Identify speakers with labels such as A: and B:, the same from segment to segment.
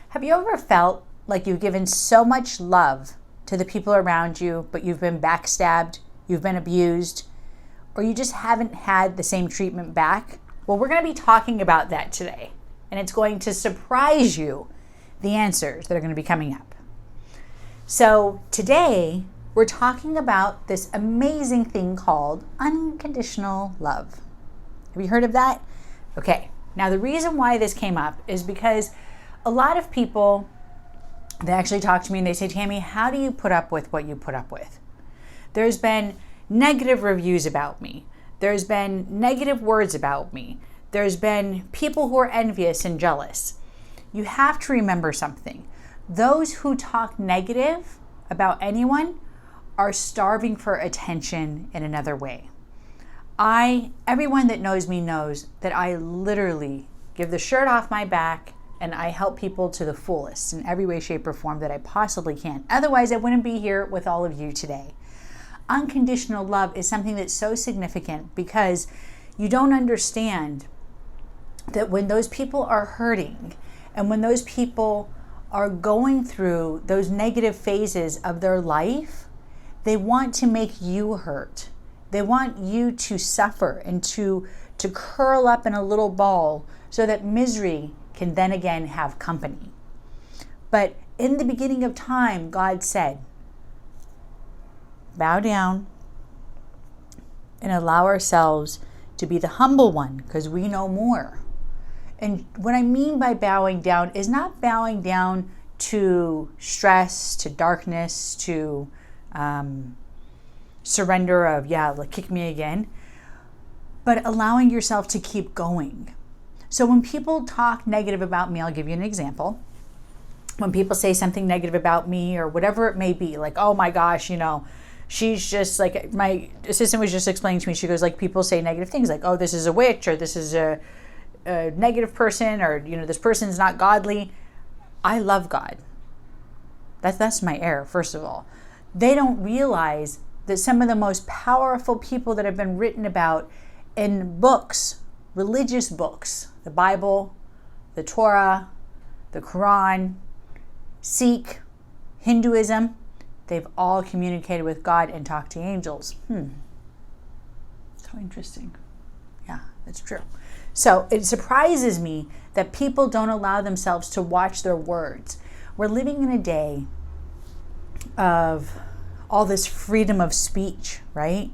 A: Have you ever felt like you've given so much love to the people around you, but you've been backstabbed, you've been abused, or you just haven't had the same treatment back? Well, we're going to be talking about that today, and it's going to surprise you, the answers that are going to be coming up. So today, we're talking about this amazing thing called unconditional love. Have you heard of that? Okay. Now, the reason why this came up is because a lot of people, they actually talk to me and they say, Tammy, how do you put up with what you put up with? There's been negative reviews about me. There's been negative words about me. There's been people who are envious and jealous. You have to remember something. Those who talk negative about anyone are starving for attention in another way. Everyone that knows me knows that I literally give the shirt off my back and I help people to the fullest in every way, shape, or form that I possibly can. Otherwise, I wouldn't be here with all of you today. Unconditional love is something that's so significant because you don't understand that when those people are hurting and when those people are going through those negative phases of their life, they want to make you hurt. They want you to suffer and to curl up in a little ball so that misery can then again have company. But in the beginning of time, God said, bow down and allow ourselves to be the humble one because we know more. And what I mean by bowing down is not bowing down to stress, to darkness, to surrender of, like kick me again, but allowing yourself to keep going. So when people talk negative about me, I'll give you an example. When people say something negative about me or whatever it may be, like, oh my gosh, she's just like, my assistant was just explaining to me, she goes, like, people say negative things like, oh, this is a witch, or this is a negative person, or, this person's not godly. I love God. That's my error, first of all. They don't realize that some of the most powerful people that have been written about in books, religious books, the Bible, the Torah, the Quran, Sikh, Hinduism, they've all communicated with God and talked to angels. So interesting. Yeah, that's true. So it surprises me that people don't allow themselves to watch their words. We're living in a day of all this freedom of speech, right?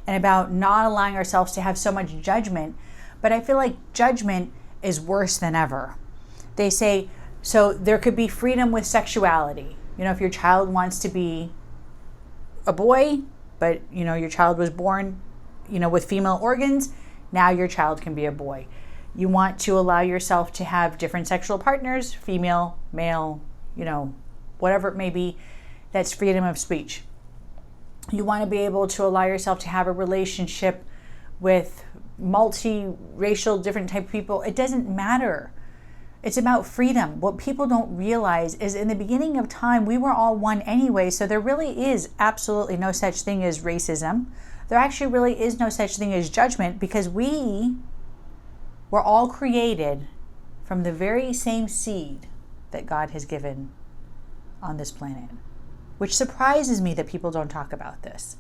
A: And about not allowing ourselves to have so much judgment. But I feel like judgment is worse than ever. They say, so there could be freedom with sexuality. If your child wants to be a boy, but your child was born, with female organs, now your child can be a boy. You want to allow yourself to have different sexual partners, female, male, whatever it may be. That's freedom of speech. You want to be able to allow yourself to have a relationship with multiracial, different type of people. It doesn't matter. It's about freedom. What people don't realize is in the beginning of time, we were all one anyway. So there really is absolutely no such thing as racism. There actually really is no such thing as judgment because we were all created from the very same seed that God has given on this planet, which surprises me that people don't talk about this.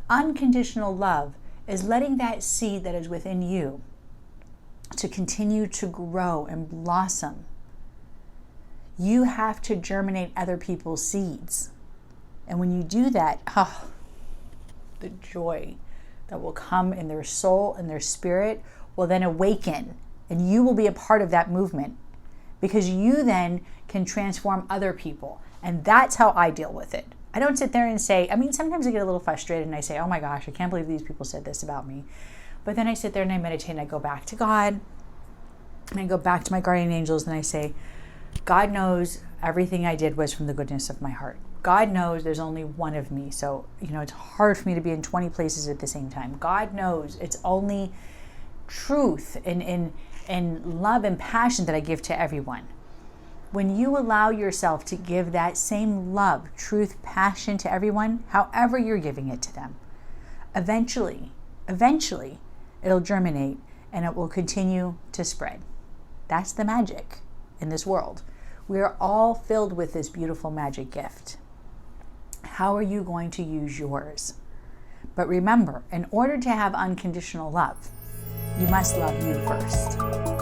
A: Unconditional love is letting that seed that is within you to continue to grow and blossom. You have to germinate other people's seeds. And when you do that, the joy that will come in their soul and their spirit will then awaken, and you will be a part of that movement because you then can transform other people. And that's how I deal with it. I don't sit there and say, sometimes I get a little frustrated and I say, oh my gosh, I can't believe these people said this about me. But then I sit there and I meditate and I go back to God and I go back to my guardian angels and I say, God knows everything I did was from the goodness of my heart. God knows there's only one of me. So, it's hard for me to be in 20 places at the same time. God knows it's only truth and love and passion that I give to everyone. When you allow yourself to give that same love, truth, passion to everyone, however you're giving it to them, eventually, it'll germinate and it will continue to spread. That's the magic in this world. We are all filled with this beautiful magic gift. How are you going to use yours? But remember, in order to have unconditional love, you must love you first.